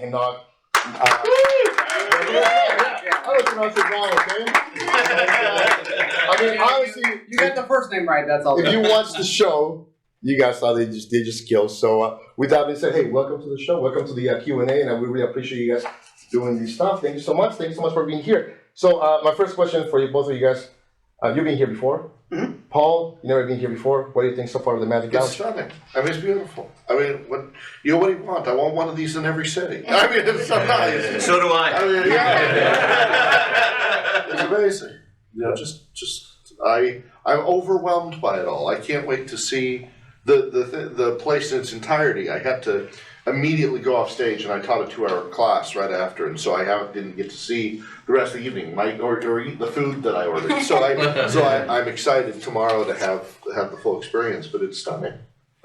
Henok. I don't pronounce it wrong, okay? I mean, honestly, you got the first name right. That's all. if you watch the show, you guys saw they just killed. So with that being said, hey, welcome to the show. Welcome to the Q&A, and we really appreciate you guys doing this stuff. Thank you so much. Thank you so much for being here. So my first question for you, both of you guys, you've been here before. Mm-hmm. Paul, you never been here before. What do you think so far of the Magic It's Lounge? stunning. I mean, it's beautiful. I mean, what do you want? I want one of these in every city. I mean, it's so nice. So do I. I mean, yeah. It's amazing. You know, I'm overwhelmed by it all. I can't wait to see the place in its entirety. I had to immediately go off stage, and I taught a 2-hour class right after, and so I didn't get to see the rest of the evening, or eat the food that I ordered. So I'm excited tomorrow to have the full experience. But it's stunning.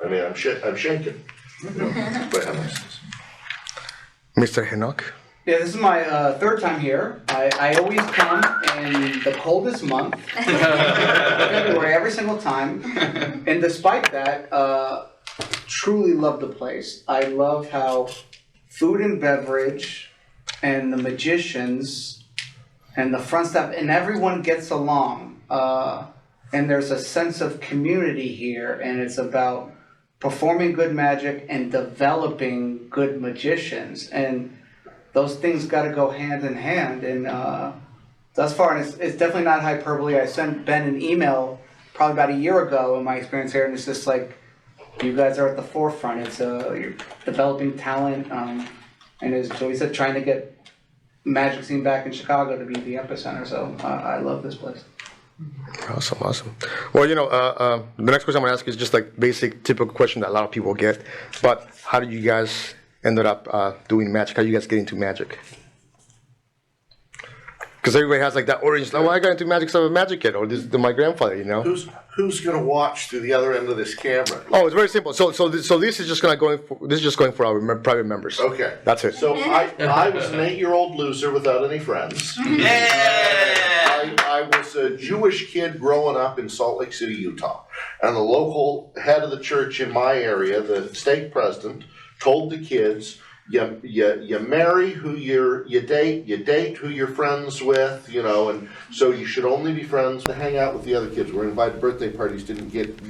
I mean, I'm shaking. But how nice it is. Mr. Henok. Yeah, this is my third time here. I always come in the coldest month, February, every single time. And despite that, truly love the place. I love how food and beverage and the magicians and the front staff and everyone gets along. And there's a sense of community here, and it's about performing good magic and developing good magicians. And those things got to go hand in hand. And thus far, and it's definitely not hyperbole. I sent Ben an email probably about a year ago in my experience here, and it's just like, you guys are at the forefront. It's you're developing talent, and as Joey said, trying to get magic scene back in Chicago to be the epicenter. So I love this place. Awesome. Well, the next question I'm gonna ask is just like basic, typical question that a lot of people get. But how did you guys ended up doing magic? How you guys get into magic? Because everybody has like that origin. Oh, I got into magic because I'm a magic kid, or this is my grandfather. Who's gonna watch through the other end of this camera? Oh, it's very simple. So this is just going for our private members. Okay, that's it. So I was an 8-year-old loser without any friends. I was a Jewish kid growing up in Salt Lake City, Utah, and the local head of the church in my area, the stake president, told the kids, you marry who you date who you're friends with, and so you should only be friends to hang out with the other kids. We're invited to birthday parties, didn't get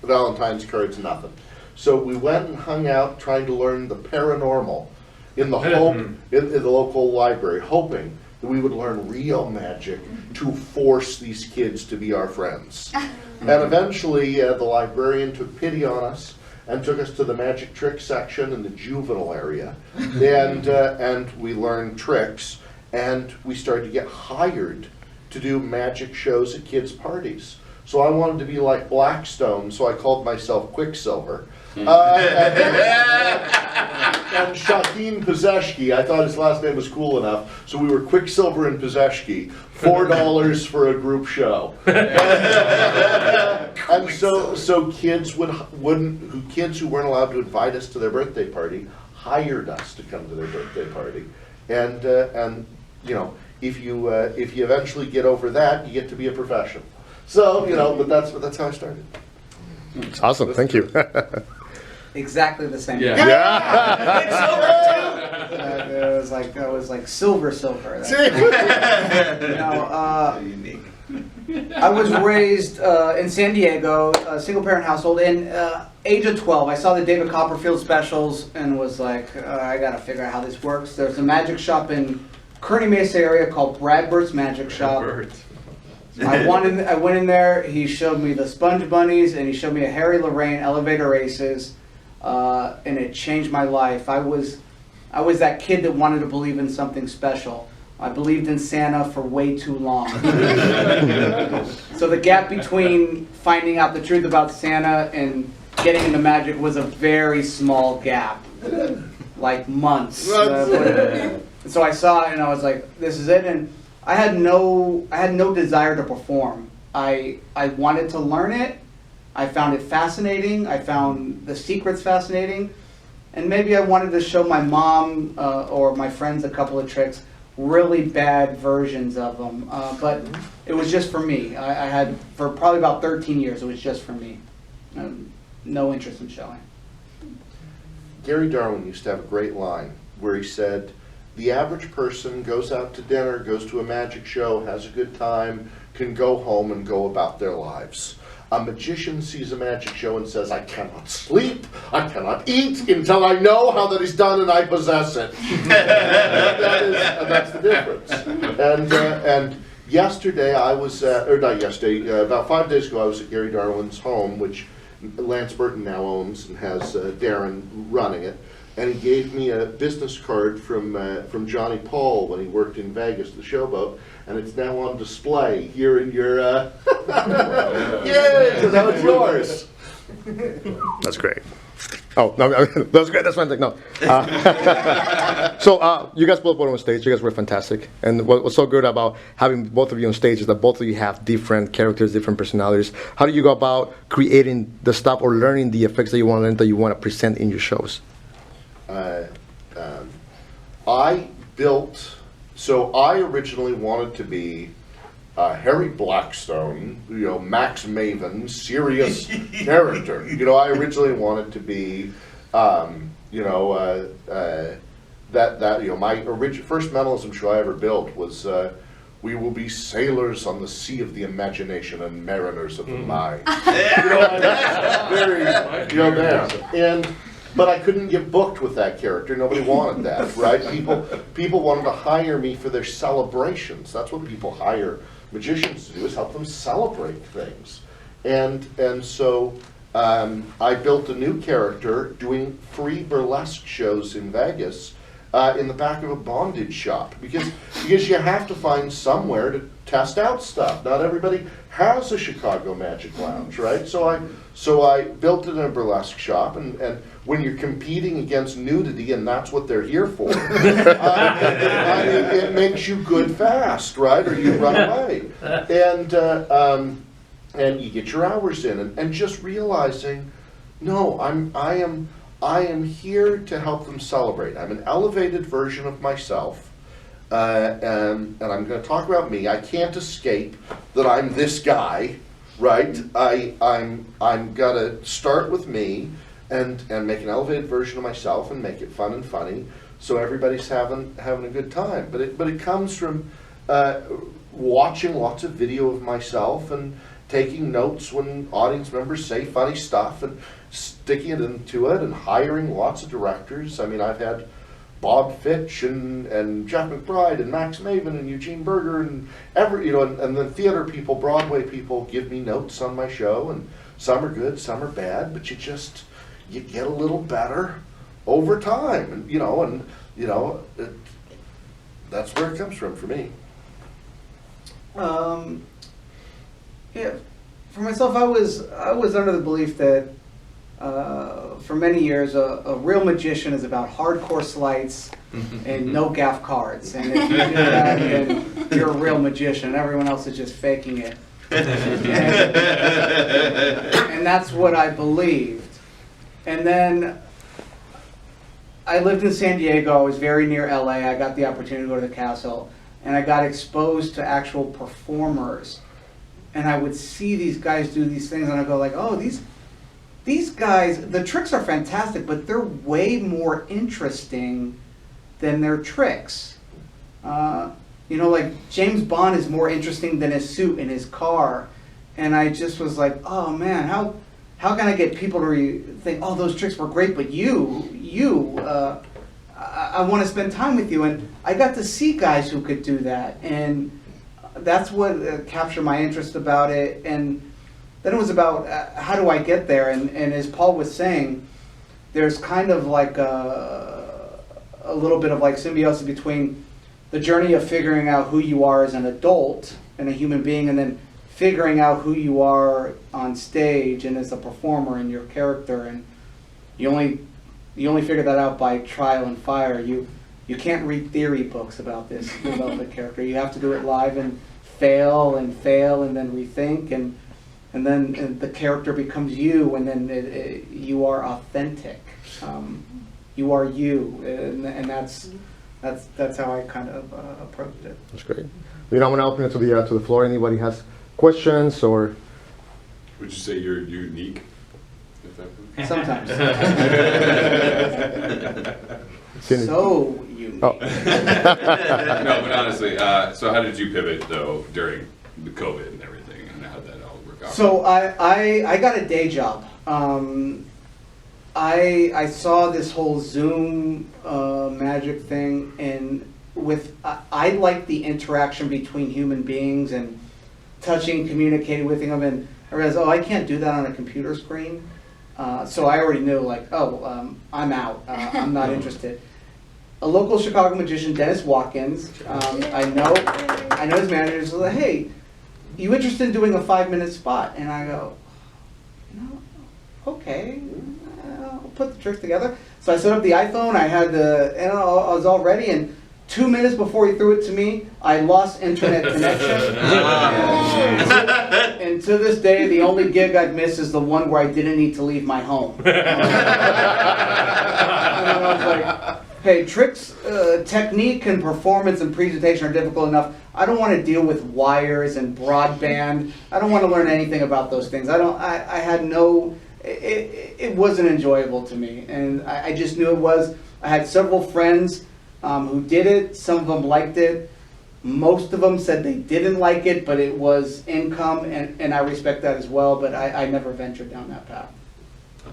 Valentine's cards, nothing. So we went and hung out trying to learn the paranormal in the local library, hoping that we would learn real magic to force these kids to be our friends. And eventually the librarian took pity on us and took us to the magic trick section in the juvenile area. And we learned tricks, and we started to get hired to do magic shows at kids' parties. So I wanted to be like Blackstone, so I called myself Quicksilver. And Shaheen Pazeshki, I thought his last name was cool enough, so we were Quicksilver and Pazeshki, $4 for a group show. And so kids who weren't allowed to invite us to their birthday party hired us to come to their birthday party. And if you eventually get over that, you get to be a professional. So but that's how I started. It's awesome. Thank you. Exactly the same. Yeah. It was like silver. Unique. I was raised in San Diego, a single parent household. And age of 12, I saw the David Copperfield specials and was like, I gotta figure out how this works. There's a magic shop in Kearny Mesa area called Bradbert's Magic Shop. I went in there. He showed me the Sponge Bunnies, and he showed me a Harry Lorraine Elevator Aces, and it changed my life. I was that kid that wanted to believe in something special. I believed in Santa for way too long. So the gap between finding out the truth about Santa and getting into magic was a very small gap, like months. So I saw it and I was like, this is it. And I had no desire to perform. I wanted to learn it. I found it fascinating. I found the secrets fascinating. And maybe I wanted to show my mom or my friends a couple of tricks, really bad versions of them. But it was just for me. I had, for probably about 13 years, it was just for me. No interest in showing. Gary Darwin used to have a great line. where he said, the average person goes out to dinner, goes to a magic show, has a good time, can go home and go about their lives. A magician sees a magic show and says, I cannot sleep, I cannot eat until I know how that is done and I possess it. That's the difference. And yesterday I was at, or not yesterday, about 5 days ago I was at Gary Darwin's home, which Lance Burton now owns and has Darren running it. And he gave me a business card from Johnny Paul when he worked in Vegas, the Showboat, and it's now on display here in your, yay, so now it's yours. That's great. Oh, no, that's great. That's fantastic. No. So you guys both were on stage. You guys were fantastic. And what's so good about having both of you on stage is that both of you have different characters, different personalities. How do you go about creating the stuff or learning the effects that you want to learn that you want to present in your shows? I originally wanted to be Harry Blackstone, Max Maven, serious character. I originally wanted to be, my first mentalism show I ever built was, we will be sailors on the sea of the imagination and mariners of the mind. Very, there. But I couldn't get booked with that character. Nobody wanted that, right? People wanted to hire me for their celebrations. That's what people hire magicians to do, is help them celebrate things. And so I built a new character doing free burlesque shows in Vegas in the back of a bondage shop, because you have to find somewhere to test out stuff. Not everybody has a Chicago Magic Lounge, right? So I built it in a burlesque shop, and when you're competing against nudity, and that's what they're here for, it makes you good fast, right? Or you run away, and you get your hours in, and just realizing, no, I am here to help them celebrate. I'm an elevated version of myself. And I'm going to talk about me. I can't escape that I'm this guy, right? I'm going to start with me and make an elevated version of myself and make it fun and funny, so everybody's having a good time. But it comes from watching lots of video of myself and taking notes when audience members say funny stuff and sticking it into it, and hiring lots of directors. I mean, I've had Bob Fitch and Jeff McBride and Max Maven and Eugene Berger and and the theater people, Broadway people give me notes on my show, and some are good, some are bad, but you get a little better over time, and that's where it comes from for me. Yeah, for myself, I was under the belief that for many years, a real magician is about hardcore sleights and no gaff cards. And if you do that, then you're a real magician. Everyone else is just faking it. And that's what I believed. And then I lived in San Diego. I was very near LA. I got the opportunity to go to the castle. And I got exposed to actual performers. And I would see these guys do these things, and I go like, oh, these guys, the tricks are fantastic, but they're way more interesting than their tricks. Like James Bond is more interesting than his suit in his car. And I just was like, oh man, how can I get people to think, oh, those tricks were great, but I want to spend time with you. And I got to see guys who could do that. And that's what captured my interest about it. And then it was about how do I get there, and as Paul was saying, there's kind of like a little bit of like symbiosis between the journey of figuring out who you are as an adult and a human being, and then figuring out who you are on stage and as a performer and your character. And you only figure that out by trial and fire. You can't read theory books about this, about the character. You have to do it live and fail and then rethink, and then the character becomes you, and then you are authentic. You are you, and that's how I kind of approached it. That's great. I'm going to open it to the floor. Anybody has questions or? Would you say you're unique? Sometimes. Cindy. So unique. Oh. No, but honestly, so how did you pivot though during the COVID and everything, and how did that all work out? So I got a day job. I saw this whole Zoom magic thing, and I like the interaction between human beings and touching, communicating with them, and I realized, I can't do that on a computer screen. So I already knew, like, I'm out. I'm not interested. A local Chicago magician, Dennis Watkins, I know his manager, is like, hey, you interested in doing a 5-minute spot? And I go, okay, I'll put the tricks together. So I set up the iPhone, I was all ready, and 2 minutes before he threw it to me, I lost internet connection. And to this day, the only gig I've missed is the one where I didn't need to leave my home. And I was like, hey, tricks, technique and performance and presentation are difficult enough. I don't want to deal with wires and broadband. I don't want to learn anything about those things. I had no, it wasn't enjoyable to me. And I just knew it was. I had several friends who did it. Some of them liked it. Most of them said they didn't like it, but it was income, and I respect that as well, but I never ventured down that path.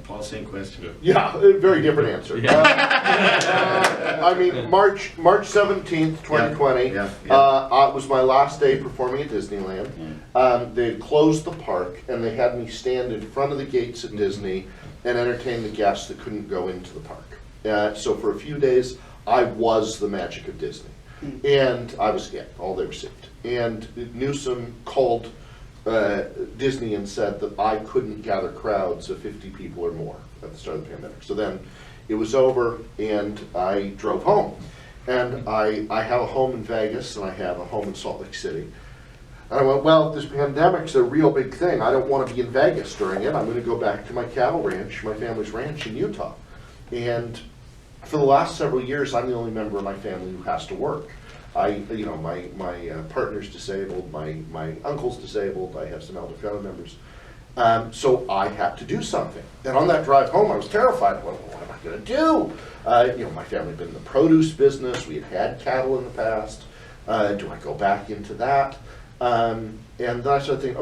Paul, same question. Yeah, a very different answer. I mean, March 17th, 2020, was my last day performing at Disneyland. They had closed the park, and they had me stand in front of the gates at Disney and entertain the guests that couldn't go into the park. So for a few days, I was the magic of Disney. And I was it, all they received. And Newsom called Disney and said that I couldn't gather crowds of 50 people or more at the start of the pandemic. So then it was over, and I drove home. And I have a home in Vegas, and I have a home in Salt Lake City. And I went, well, this pandemic's a real big thing. I don't want to be in Vegas during it. I'm going to go back to my cattle ranch, my family's ranch in Utah. And for the last several years, I'm the only member of my family who has to work. My partner's disabled, my uncle's disabled, I have some elder family members. So I had to do something. And on that drive home, I was terrified. Well, what am I going to do? My family had been in the produce business. We had cattle in the past. Do I go back into that? And then I started thinking,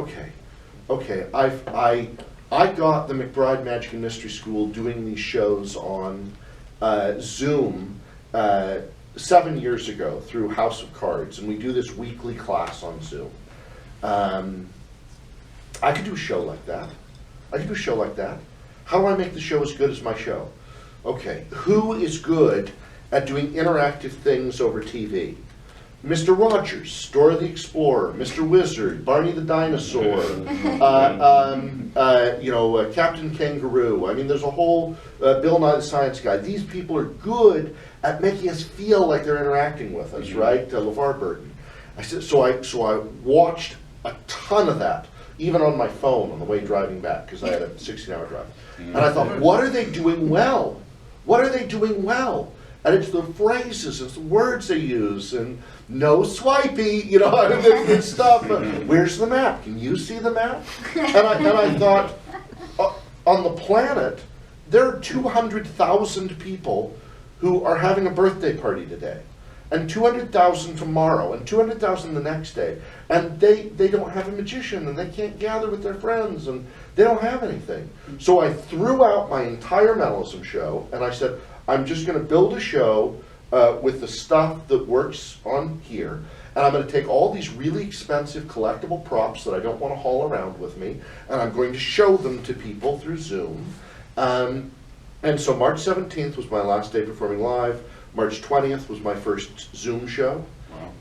okay, I got the McBride Magic and Mystery School doing these shows on Zoom 7 years ago through House of Cards, and we do this weekly class on Zoom. I could do a show like that. How do I make the show as good as my show? Okay, who is good at doing interactive things over TV? Mr. Rogers, Dora the Explorer, Mr. Wizard, Barney the Dinosaur, Captain Kangaroo. I mean, there's a whole Bill Nye the Science Guy. These people are good at making us feel like they're interacting with us, right? LeVar Burton. So I watched a ton of that, even on my phone on the way driving back, because I had a 16-hour drive. And I thought, what are they doing well? And it's the phrases, it's the words they use, and no swipey, and stuff. Where's the map? Can you see the map? And I thought, on the planet, there are 200,000 people who are having a birthday party today, and 200,000 tomorrow, and 200,000 the next day, and they don't have a magician, and they can't gather with their friends, and they don't have anything. So I threw out my entire Melism show, and I said, I'm just going to build a show with the stuff that works on here, and I'm going to take all these really expensive collectible props that I don't want to haul around with me, and I'm going to show them to people through Zoom. And so March 17th was my last day performing live. March 20th was my first Zoom show.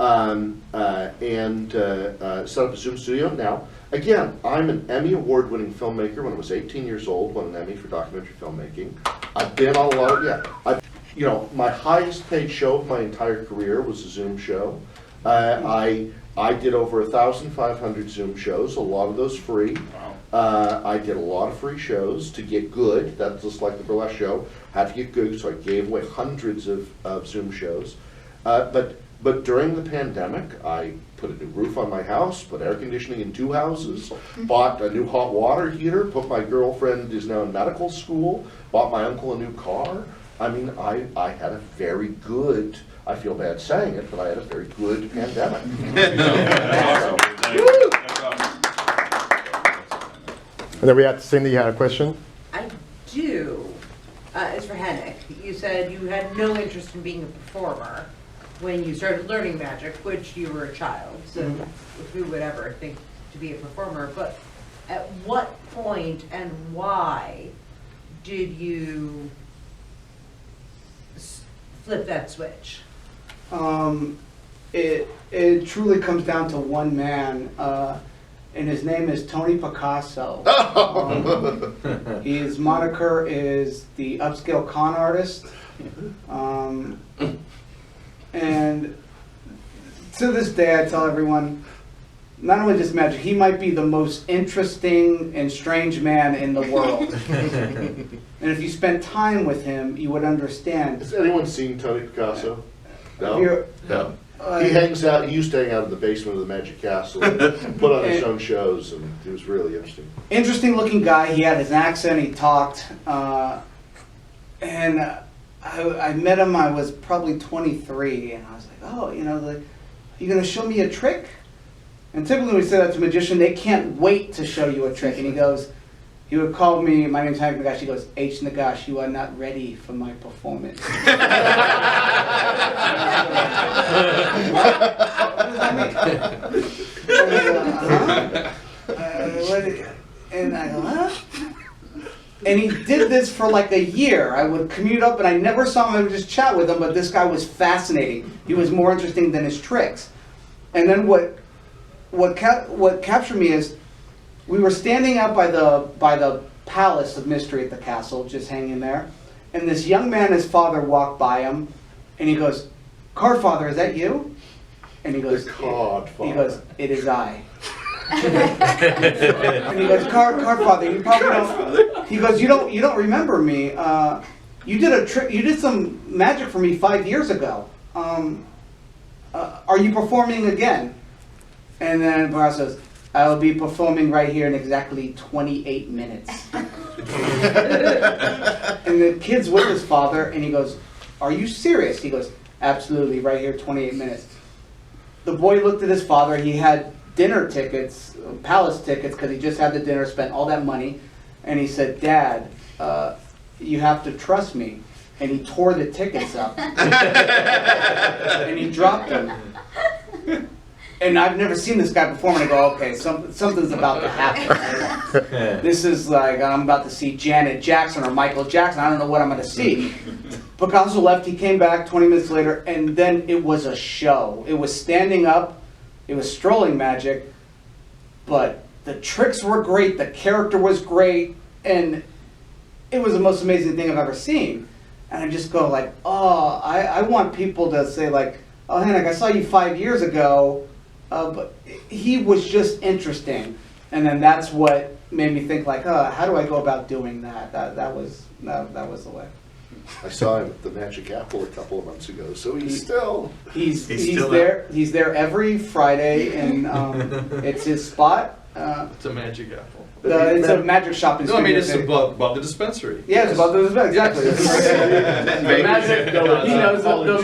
And set up a Zoom studio. Now, again, I'm an Emmy award-winning filmmaker. When I was 18 years old, won an Emmy for documentary filmmaking. I've been on a lot of, my highest paid show of my entire career was a Zoom show. I did over 1,500 Zoom shows, a lot of those free. I did a lot of free shows to get good. That's just like the burlesque show. Had to get good, so I gave away hundreds of Zoom shows. But during the pandemic, I put a new roof on my house, put air conditioning in 2 houses, bought a new hot water heater, put my girlfriend is now in medical school, bought my uncle a new car. I mean, I had a very good, I feel bad saying it, but I had a very good pandemic. That's awesome. That's awesome. And then we had Cindy had a question. I do. It's for Henok. You said you had no interest in being a performer when you started learning magic, which you were a child. So who would ever think to be a performer? But at what point and why did you flip that switch? It truly comes down to one man, and his name is Tony Picasso. His moniker is the upscale con artist, and to this day, I tell everyone, not only just magic, he might be the most interesting and strange man in the world. And if you spent time with him, you would understand. Has anyone seen Tony Picasso? No? You're- No. He hangs out, he used to hang out in the basement of the Magic Castle, and put on his own shows, and it was really interesting. Interesting looking guy. He had his accent. He talked, and I met him. I was probably 23, and I was like, "Oh, are you gonna show me a trick?" And typically, when we say that to a magician, they can't wait to show you a trick. And he would call me. My name's Henok Nagash. He goes, "H Nagash, you are not ready for my performance." What does that mean? And I go, huh? And he did this for like a year. I would commute up and I never saw him. I would just chat with him, but this guy was fascinating. He was more interesting than his tricks. And then what captured me is we were standing out by the palace of mystery at the castle, just hanging there. And this young man, his father, walked by him, and he goes, "Cardfather, is that you?" And he goes, The Cardfather. He goes, "It is I." And he goes, Cardfather, you probably don't. He goes, you don't remember me. You did a trick. You did some magic for me 5 years ago. Are you performing again? And then Picasso says, "I will be performing right here in exactly 28 minutes." And the kid's with his father, and he goes, "Are you serious?" He goes, "Absolutely, right here, 28 minutes." The boy looked at his father. He had dinner tickets, palace tickets, because he just had the dinner, spent all that money. And he said, "Dad, you have to trust me." And he tore the tickets up. And he dropped them. And I've never seen this guy perform, and I go, okay, something's about to happen. This is like, I'm about to see Janet Jackson or Michael Jackson. I don't know what I'm going to see. Picasso left, he came back 20 minutes later, and then it was a show. It was standing up, it was strolling magic, but the tricks were great, the character was great, and it was the most amazing thing I've ever seen. And I just go like, oh, I want people to say like, "Oh, Henok, I saw you 5 years ago, but he was just interesting." And then that's what made me think like, how do I go about doing that? That was the way. I saw him at the Magic Apple a couple of months ago, so he's still He's there. He's there every Friday, and it's his spot. It's a magic apple. It's a magic shop in No, I mean, it's Studio City. above the dispensary. Yeah, it's above the exactly. The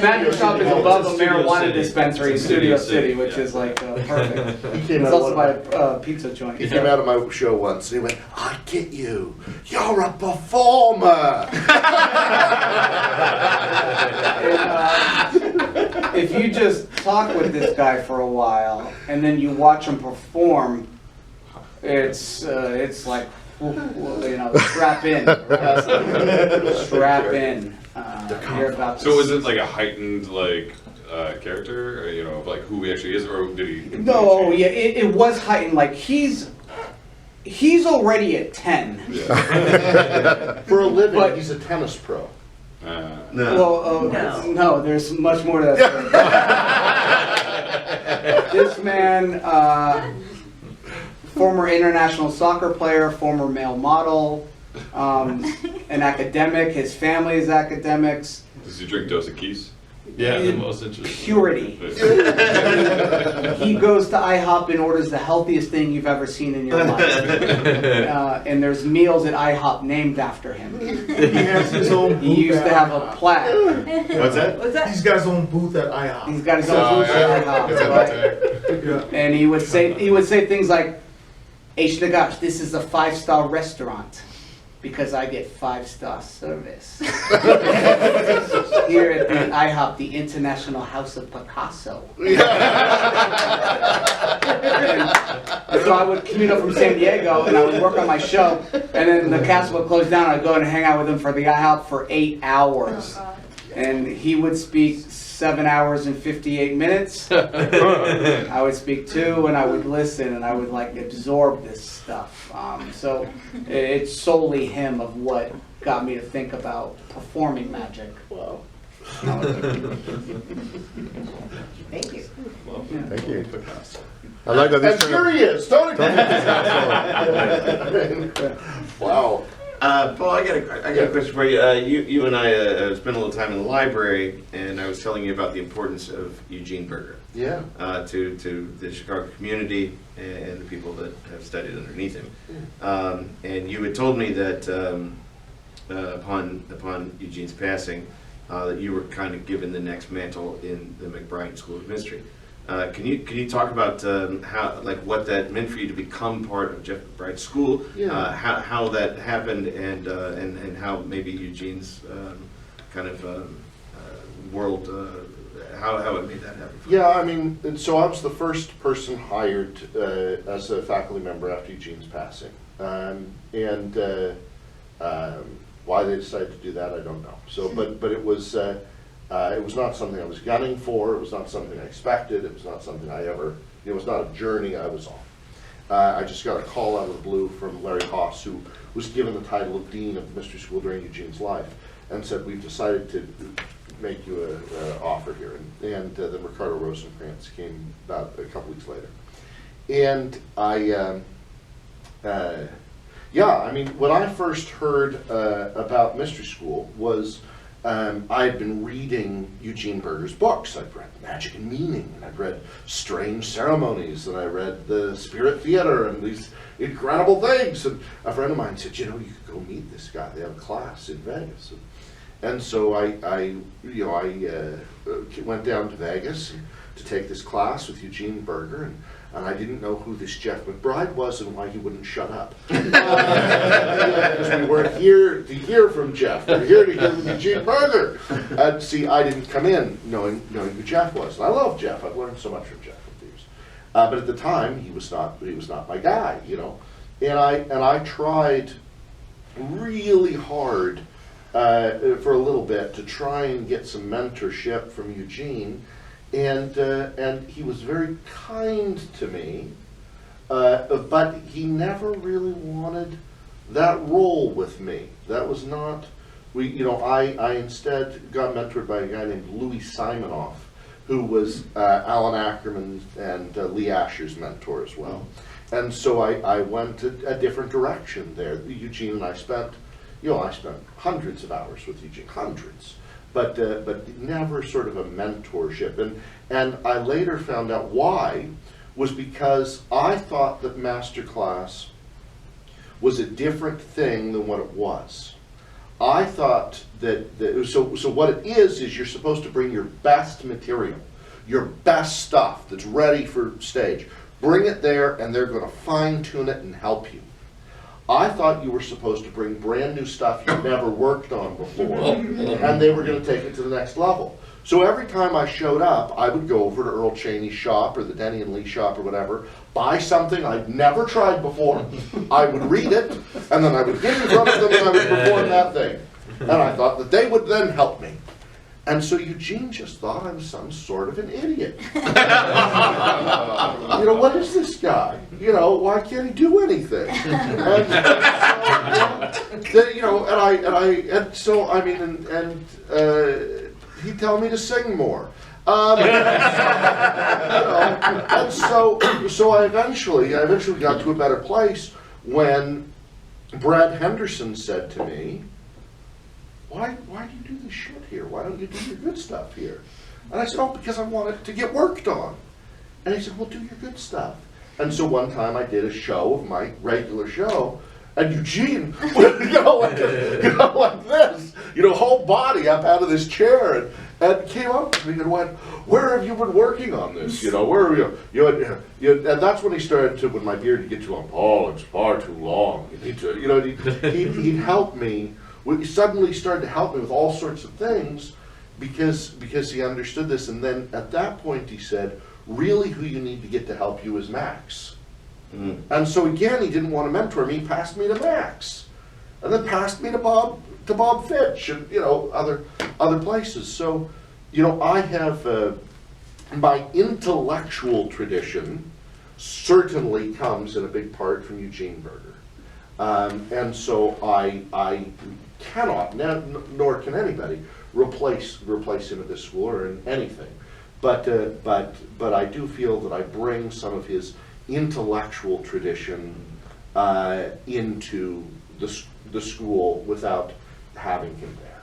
magic shop is above a marijuana dispensary in Studio City, which is like perfect. He came It's out also of by a pizza joint. He came out of my show once and he went, "I get you. You're a performer." And, if you just talk with this guy for a while and then you watch him perform, it's like, strap in. Strap in. You're about to So is it like a heightened character, of like who he actually is, or did he? No, yeah, it was heightened. Like he's already at 10. Yeah. For a living, But- he's a tennis pro. Well, no, there's much more to that story. This man, former international soccer player, former male model, an academic. His family is academics. Does he drink Dos Equis? Yeah, the most interesting. Purity. He goes to IHOP and orders the healthiest thing you've ever seen in your life. And there's meals at IHOP named after him. He has his own booth. He used to have a plaque. What's that? What's that? He's got his own booth at IHOP. He's got his own booth at IHOP, right? Yeah. And he would say things like, H. Nagash, this is a 5-star restaurant because I get 5-star service. Here at the IHOP, the International House of Picasso. And so I would commute up from San Diego and I would work on my show, and then the castle would close down and I'd go and hang out with him for the IHOP for 8 hours. And he would speak 7 hours and 58 minutes. I would speak 2 and I would listen and I would like absorb this stuff. So it's solely him of what got me to think about performing magic. Wow. Thank you. Thank you. I like that. And here he is, Tony. Wow. Paul, I got a question for you. You and I spent a little time in the library, and I was telling you about the importance of Eugene Berger Yeah. to the Chicago community and the people that have studied underneath him. And you had told me that upon Eugene's passing, that you were kind of given the next mantle in the McBride School of Mystery. Can you talk about how, like, what that meant for you to become part of Jeff McBride's school? Yeah. How that happened, and how maybe Eugene's kind of world, how it made that happen. Yeah, I mean, and so I was the first person hired as a faculty member after Eugene's passing. Why they decided to do that, I don't know. So, but it was not something I was gunning for. It was not something I expected. It was not something it was not a journey I was on. I just got a call out of the blue from Larry Haas, who was given the title of Dean of the Mystery School during Eugene's life, and said, we've decided to make you an offer here. And then Ricardo Rosenkrantz came about a couple weeks later. And I mean, when I first heard about Mystery School was I had been reading Eugene Berger's books. I'd read Magic and Meaning, and I'd read Strange Ceremonies, and I read The Spirit Theater, and these incredible things. And a friend of mine said, you could go meet this guy. They have a class in Vegas. And so I went down to Vegas to take this class with Eugene Berger, and I didn't know who this Jeff McBride was and why he wouldn't shut up. Because we weren't here to hear from Jeff. We were here to hear from Eugene Berger. And see, I didn't come in knowing who Jeff was. And I love Jeff. I've learned so much from Jeff over the years. But at the time, he was not my guy, And I tried really hard for a little bit to try and get some mentorship from Eugene. And he was very kind to me, but he never really wanted that role with me. That was not, I instead got mentored by a guy named Louis Simonoff, who was Alan Ackerman and Lee Asher's mentor as well. And so I went a different direction there. Eugene and I spent hundreds of hours with Eugene, hundreds. But never sort of a mentorship. And I later found out why was because I thought that Masterclass was a different thing than what it was. I thought so what it is you're supposed to bring your best material, your best stuff that's ready for stage. Bring it there and they're going to fine tune it and help you. I thought you were supposed to bring brand new stuff you'd never worked on before, and they were going to take it to the next level. So every time I showed up, I would go over to Earl Cheney's shop or the Denny and Lee shop or whatever, buy something I'd never tried before, I would read it, and then I would get in front of them and I would perform that thing. And I thought that they would then help me. And so Eugene just thought I was some sort of an idiot. What is this guy? Why can't he do anything? He'd tell me to sing more. And so I eventually got to a better place when Brad Henderson said to me, why do you do this shit here? Why don't you do your good stuff here? And I said, oh, because I want it to get worked on. And he said, well, do your good stuff. And so one time I did a show of my regular show, and Eugene, like this, whole body up out of this chair, and came up to me and went, where have you been working on this? Where are you? And that's when he started to, when my beard would get too long, Paul, it's far too long. You need to, he'd help me. He suddenly started to help me with all sorts of things because he understood this. And then at that point he said, really who you need to get to help you is Max. And so again, he didn't want to mentor me, he passed me to Max. And then passed me to Bob Fitch and, other places. So, I have, my intellectual tradition certainly comes in a big part from Eugene Berger. And so I cannot, nor can anybody, replace him at this school or in anything. But I do feel that I bring some of his intellectual tradition into the school without having him there.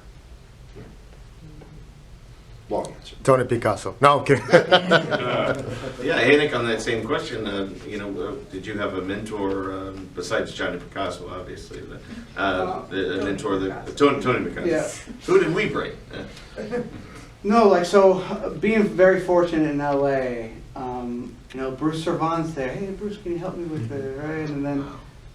Long answer. Tony Picasso. No, I'm kidding. Yeah, Henok, on that same question, did you have a mentor besides Johnny Picasso, obviously, the mentor, Tony Picasso? Yeah. Who did we bring? No, being very fortunate in LA, Bruce Servan's there. Hey, Bruce, can you help me with it, right? And then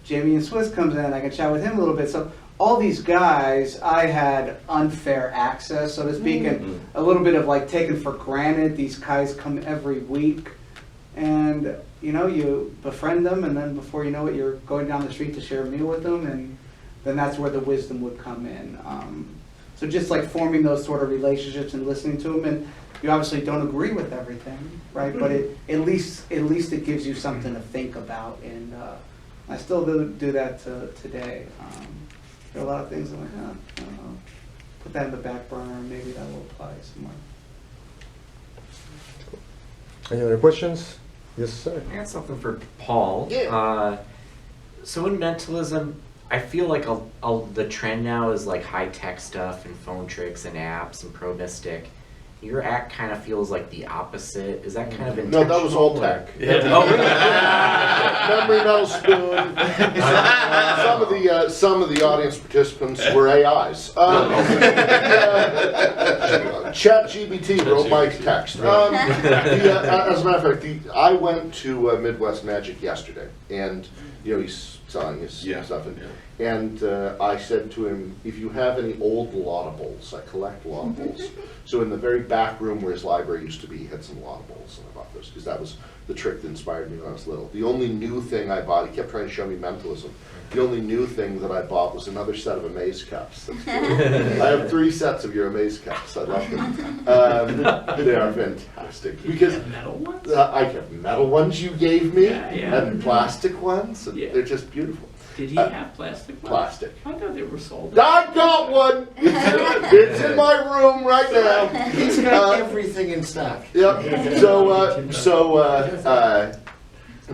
Jamie and Swiss comes in. I can chat with him a little bit. So all these guys, I had unfair access, so to speak, and a little bit of taken for granted. These guys come every week, and you befriend them, and then before you know it, you're going down the street to share a meal with them, and then that's where the wisdom would come in. So just forming those sort of relationships and listening to them, and you obviously don't agree with everything, right? But at least it gives you something to think about, and I still do that today. There are a lot of things I'm like, I don't know, put that in the back burner, and maybe that will apply somewhere. Any other questions? Yes, sir. I got something for Paul. Yeah. So in mentalism, I feel like the trend now is high-tech stuff and phone tricks and apps and pro mystic. Your act kind of feels like the opposite. Is that kind of intentional? No, that was all tech. Oh, really? Memory metal spoon. Some of the audience participants were AIs. ChatGPT wrote my text. As a matter of fact, I went to Midwest Magic yesterday, and he's selling his stuff, and I said to him, if you have any old laudables, I collect laudables. So in the very back room where his library used to be, he had some laudables, and I bought those because that was the trick that inspired me when I was little. The only new thing I bought, he kept trying to show me mentalism. The only new thing that I bought was another set of Amaze cups. That's cool. I have 3 sets of your Amaze cups. I love them. They are fantastic. Because metal ones? I have metal ones you gave me, Yeah. and plastic ones. And Yeah. they're just beautiful. Did he have plastic ones? Plastic. I thought they were sold. I got one. It's in my room right now. He's got everything in stock. Yep.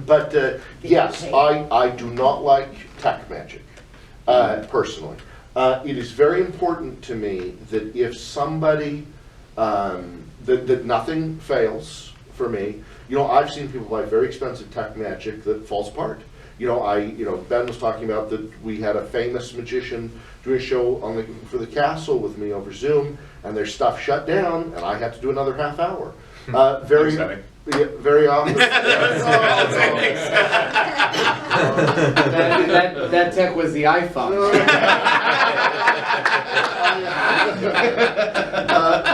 But yes, I do not like tech magic, personally. It is very important to me that if somebody, that nothing fails for me. I've seen people buy very expensive tech magic that falls apart. Ben was talking about that we had a famous magician do a show for the castle with me over Zoom, and their stuff shut down, and I had to do another half hour. Very often. That tech was the iPhone.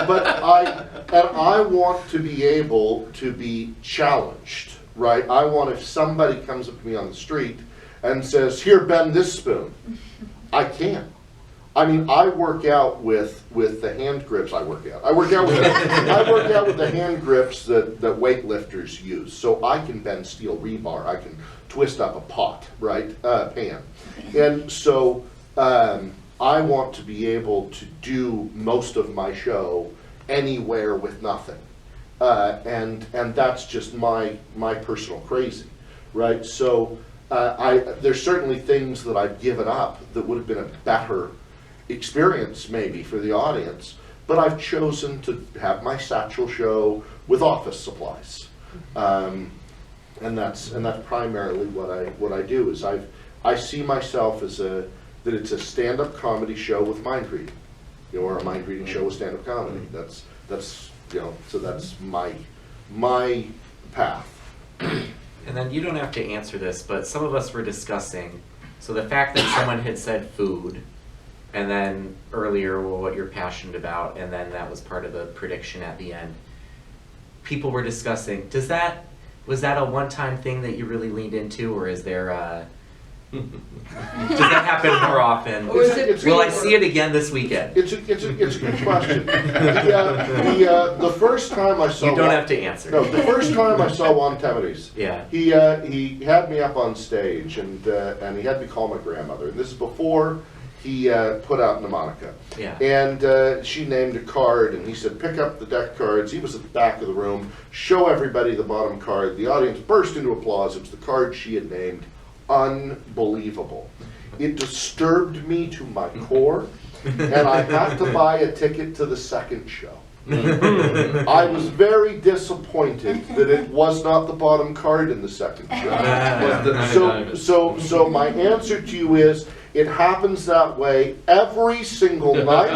But I want to be able to be challenged, right? I want, if somebody comes up to me on the street and says, "Here, bend this spoon," I can't. I mean, I work out with the hand grips. I work out with the hand grips that weightlifters use. So I can bend steel rebar. I can twist up a pot, right, pan. And so I want to be able to do most of my show anywhere with nothing, and that's just my personal crazy, right? So there's certainly things that I've given up that would have been a better experience maybe for the audience, but I've chosen to have my satchel show with office supplies. And that's primarily what I do is I see myself as that it's a stand-up comedy show with mind reading, or a mind reading show with stand-up comedy. That's so that's my path. And then you don't have to answer this, but some of us were discussing, so the fact that someone had said food, and then earlier, well, what you're passionate about, and then that was part of the prediction at the end. People were discussing, was that a one-time thing that you really leaned into, or is there does that happen more often? Or is it Will I see it again this weekend? It's a good question. The first time I saw You don't have to answer. No, the first time I saw Juan Tamaris, Yeah. he had me up on stage and he had me call my grandmother. And this is before he put out Mnemonica. Yeah. And she named a card, and he said, pick up the deck cards. He was at the back of the room, show everybody the bottom card. The audience burst into applause. It was the card she had named. Unbelievable. It disturbed me to my core, and I had to buy a ticket to the second show. I was very disappointed that it was not the bottom card in the second show. So my answer to you is, it happens that way every single night.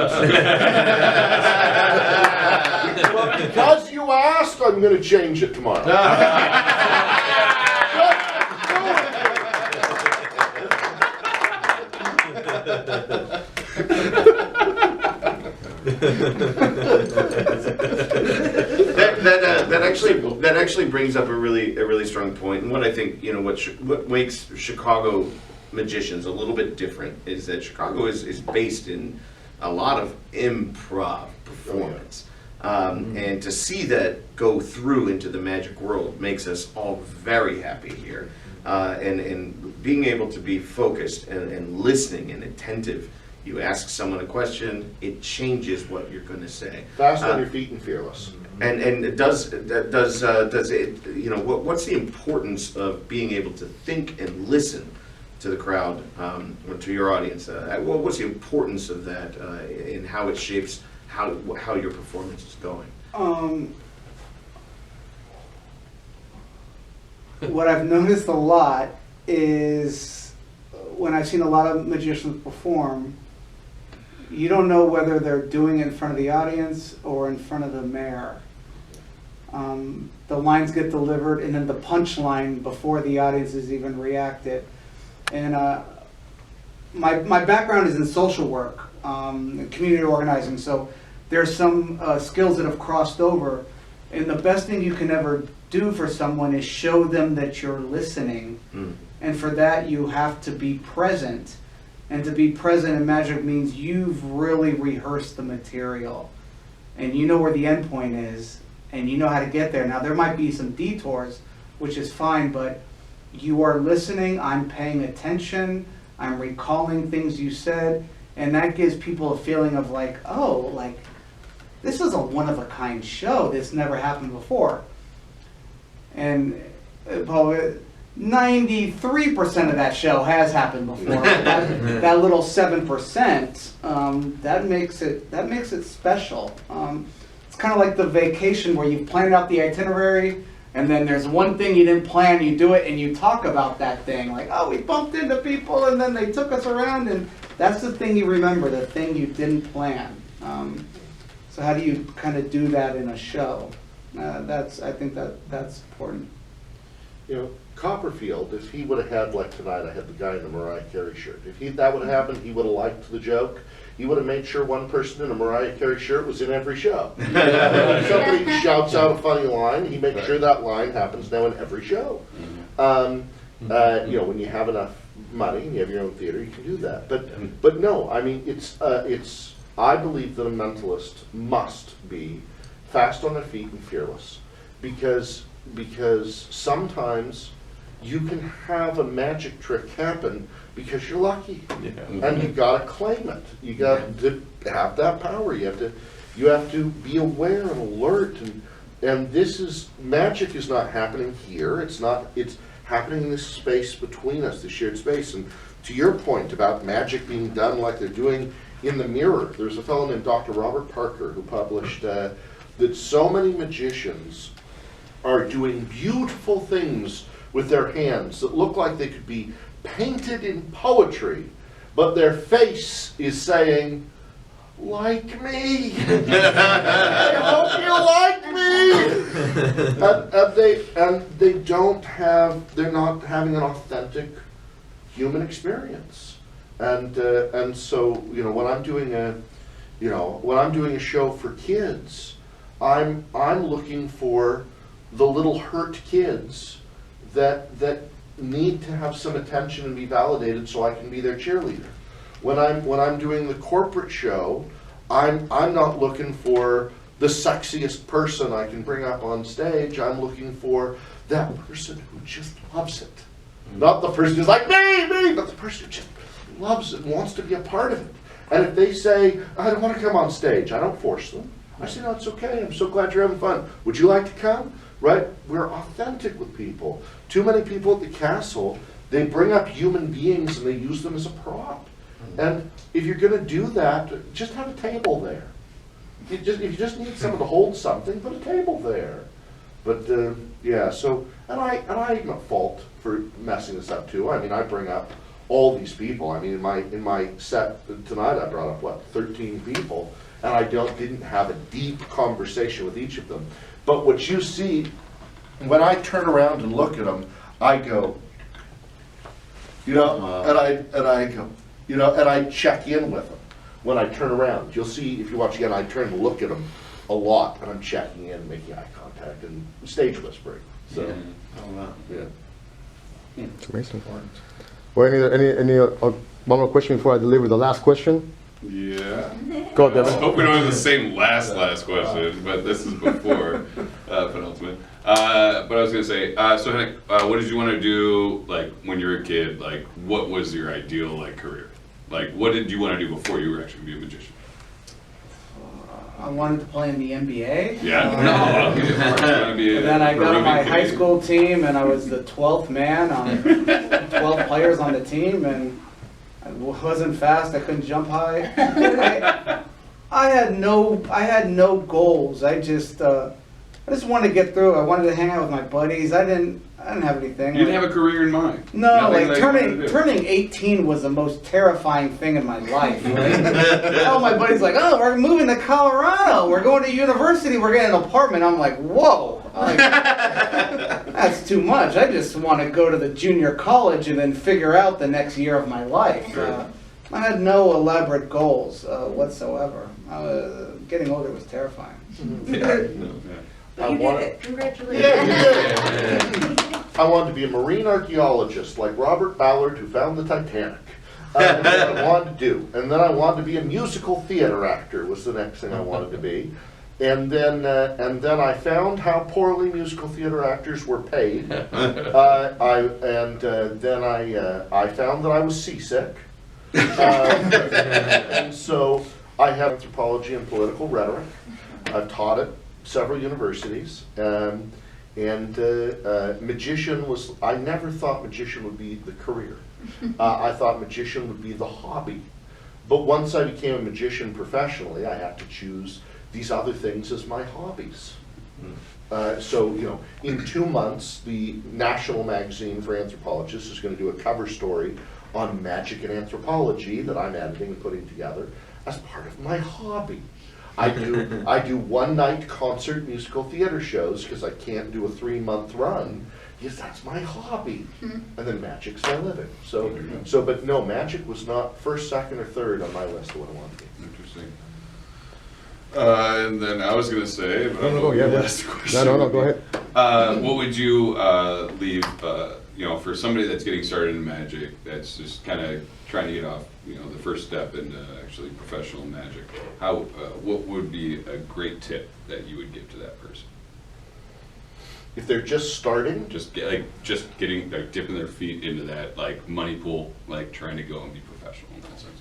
Well, because you asked, I'm going to change it tomorrow. That actually brings up a really strong point. And what I think, what makes Chicago magicians a little bit different is that Chicago is based in a lot of improv performance. And to see that go through into the magic world makes us all very happy here. And being able to be focused and listening and attentive. You ask someone a question, it changes what you're going to say. Fast on your feet and fearless. And does it, what's the importance of being able to think and listen to the crowd, or to your audience? What's the importance of that in how it shapes how your performance is going? What I've noticed a lot is when I've seen a lot of magicians perform, you don't know whether they're doing it in front of the audience or in front of the mayor. The lines get delivered, and then the punchline before the audience has even reacted. And my background is in social work, community organizing, so there's some skills that have crossed over. And the best thing you can ever do for someone is show them that you're listening. And for that, you have to be present. And to be present in magic means you've really rehearsed the material. And you know where the end point is, and you know how to get there. Now, there might be some detours, which is fine, but you are listening, I'm paying attention, I'm recalling things you said, and that gives people a feeling of like, oh, like, this is a one-of-a-kind show. This never happened before. And probably 93% of that show has happened before. that little 7%, that makes it special. It's kind of like the vacation where you've planned out the itinerary, and then there's one thing you didn't plan, you do it, and you talk about that thing. Like, oh, we bumped into people, and then they took us around, and that's the thing you remember, the thing you didn't plan. So how do you kind of do that in a show? I think that's important. Copperfield, if he would have had, like tonight, I had the guy in the Mariah Carey shirt. If that would have happened, he would have liked the joke. He would have made sure one person in a Mariah Carey shirt was in every show. If somebody shouts out a funny line, he makes sure that line happens now in every show. When you have enough money and you have your own theater, you can do that. But no, I mean, I believe that a mentalist must be fast on their feet and fearless, because sometimes you can have a magic trick happen because you're lucky, and you gotta claim it. You got to have that power. You have to be aware and alert, and magic is not happening here. It's happening in this space between us, the shared space. And to your point about magic being done like they're doing in the Mirror, there's a fellow named Dr. Robert Parker who published that so many magicians are doing beautiful things with their hands that look like they could be painted in poetry, but their face is saying, like me. I hope you like me. And they're not having an authentic human experience. And so, when I'm doing a show for kids, I'm looking for the little hurt kids that need to have some attention and be validated so I can be their cheerleader. When I'm doing the corporate show, I'm not looking for the sexiest person I can bring up on stage. I'm looking for that person who just loves it. Not the person who's like, me, but the person who just loves it and wants to be a part of it. And if they say, I don't want to come on stage, I don't force them. I say, no, it's okay. I'm so glad you're having fun. Would you like to come? Right? We're authentic with people. Too many people at the castle, they bring up human beings and they use them as a prop. And if you're going to do that, just have a table there. If you just need someone to hold something, put a table there. But yeah, so and I'm at fault for messing this up too. I mean, I bring up all these people. I mean, in my set tonight, I brought up 13 people, and I didn't have a deep conversation with each of them. But what you see when I turn around and look at them, I go, and I go. And I check in with them when I turn around. You'll see, if you watch again, I turn to look at them a lot, and I'm checking in, making eye contact, and stage whispering. So, yeah. It's amazing. Well, any one more question before I deliver the last question? Yeah. Go, I Devin. hope we don't have the same last question, but this is before penultimate. But I was gonna say, so Henok, what did you want to do, like, when you were a kid? Like, what was your ideal, like, career? Like, what did you want to do before you were actually be a magician? I wanted to play in the NBA. Yeah. And then I got on my high school team, and I was the 12th man on 12 players on the team, and I wasn't fast. I couldn't jump high. I had no goals. I just wanted to get through. I wanted to hang out with my buddies. I didn't have anything. You didn't have a career in mind? No, Nothing like turning 18 was the most terrifying thing in my life. Right? All my buddies like, oh, we're moving to Colorado. We're going to university. We're getting an apartment. I'm like, whoa. Like, that's too much. I just want to go to the junior college and then figure out the next year of my life. I had no elaborate goals whatsoever. Getting older was terrifying. But you did it. Congratulations. Yeah, you did. I wanted to be a marine archaeologist like Robert Ballard, who found the Titanic. That's what I wanted to do. And then I wanted to be a musical theater actor was the next thing I wanted to be. And then I found how poorly musical theater actors were paid. Then I found that I was seasick. And so I have anthropology and political rhetoric. I've taught at several universities. Magician was, I never thought magician would be the career. I thought magician would be the hobby. But once I became a magician professionally, I had to choose these other things as my hobbies. So, in 2 months, the National Magazine for Anthropologists is going to do a cover story on magic and anthropology that I'm editing and putting together as part of my hobby. I do one-night concert musical theater shows because I can't do a 3-month run. Yes, that's my hobby. And then magic's my living. But no, magic was not first, second, or third on my list of what I wanted to be. Interesting. And then I was going to say, but I don't know the last question. No, go ahead. What would you leave, for somebody that's getting started in magic, that's just kind of trying to get off, the first step into actually professional magic? What would be a great tip that you would give to that person? If they're just starting, dipping their feet into that money pool, trying to go and be professional in that sense.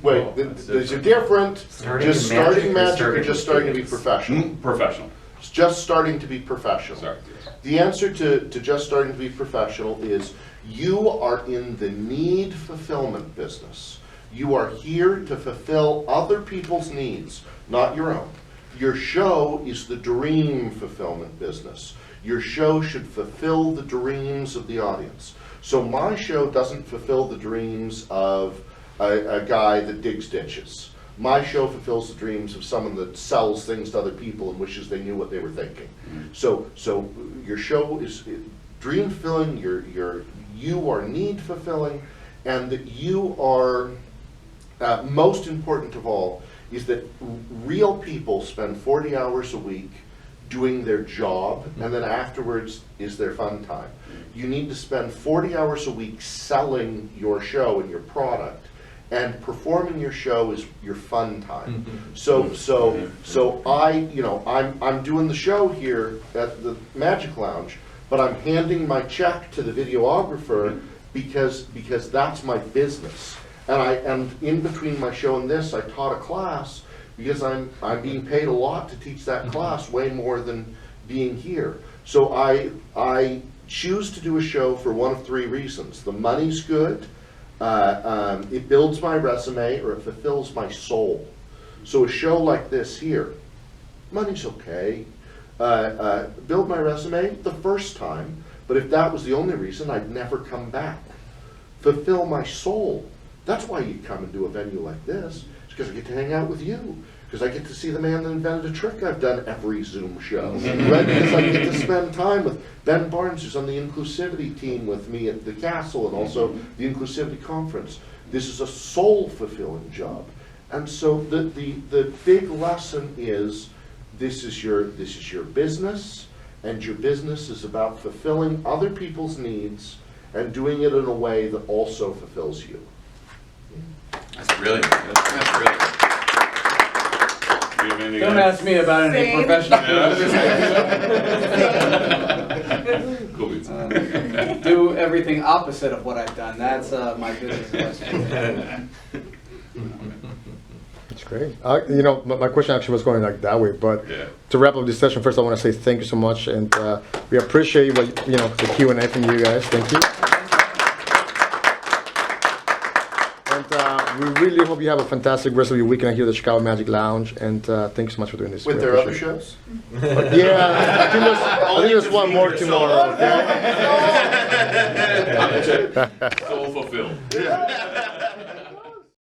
Wait, there's a different just starting magic or just starting to be professional. Professional. It's just starting to be professional. Sorry. The answer to just starting to be professional is you are in the need fulfillment business. You are here to fulfill other people's needs, not your own. Your show is the dream fulfillment business. Your show should fulfill the dreams of the audience. So my show doesn't fulfill the dreams of a guy that digs ditches. My show fulfills the dreams of someone that sells things to other people and wishes they knew what they were thinking. So your show is dream fulfilling, you are need fulfilling, and that you are, most important of all, is that real people spend 40 hours a week doing their job, and then afterwards is their fun time. You need to spend 40 hours a week selling your show and your product, and performing your show is your fun time. So I'm doing the show here at the Magic Lounge, but I'm handing my check to the videographer because that's my business. And in between my show and this, I taught a class because I'm being paid a lot to teach that class, way more than being here. So I choose to do a show for one of three reasons. The money's good, it builds my resume, or it fulfills my soul. So a show like this here, money's okay. Build my resume the first time, but if that was the only reason, I'd never come back. Fulfill my soul. That's why you come and do a venue like this. It's because I get to hang out with you. Because I get to see the man that invented a trick I've done every Zoom show. Right? Because I get to spend time with Ben Barnes, who's on the inclusivity team with me at the Castle and also the inclusivity conference. This is a soul-fulfilling job. And so the big lesson is this is your business, and your business is about fulfilling other people's needs and doing it in a way that also fulfills you. That's brilliant. That's brilliant. Do you have anything Don't else? ask me about any Same. professional. Cool beans. Do everything opposite of what I've done. That's my business question. That's great. My question actually was going like that way, but Yeah. to wrap up this session, first I want to say thank you so much, and we appreciate the Q&A from you guys. Thank you. And we really hope you have a fantastic rest of your weekend here at the Chicago Magic Lounge, and thank you so much for doing this. With We their other appreciate it. shows? Yeah, I think there's one more tomorrow. Okay? Soul fulfilled.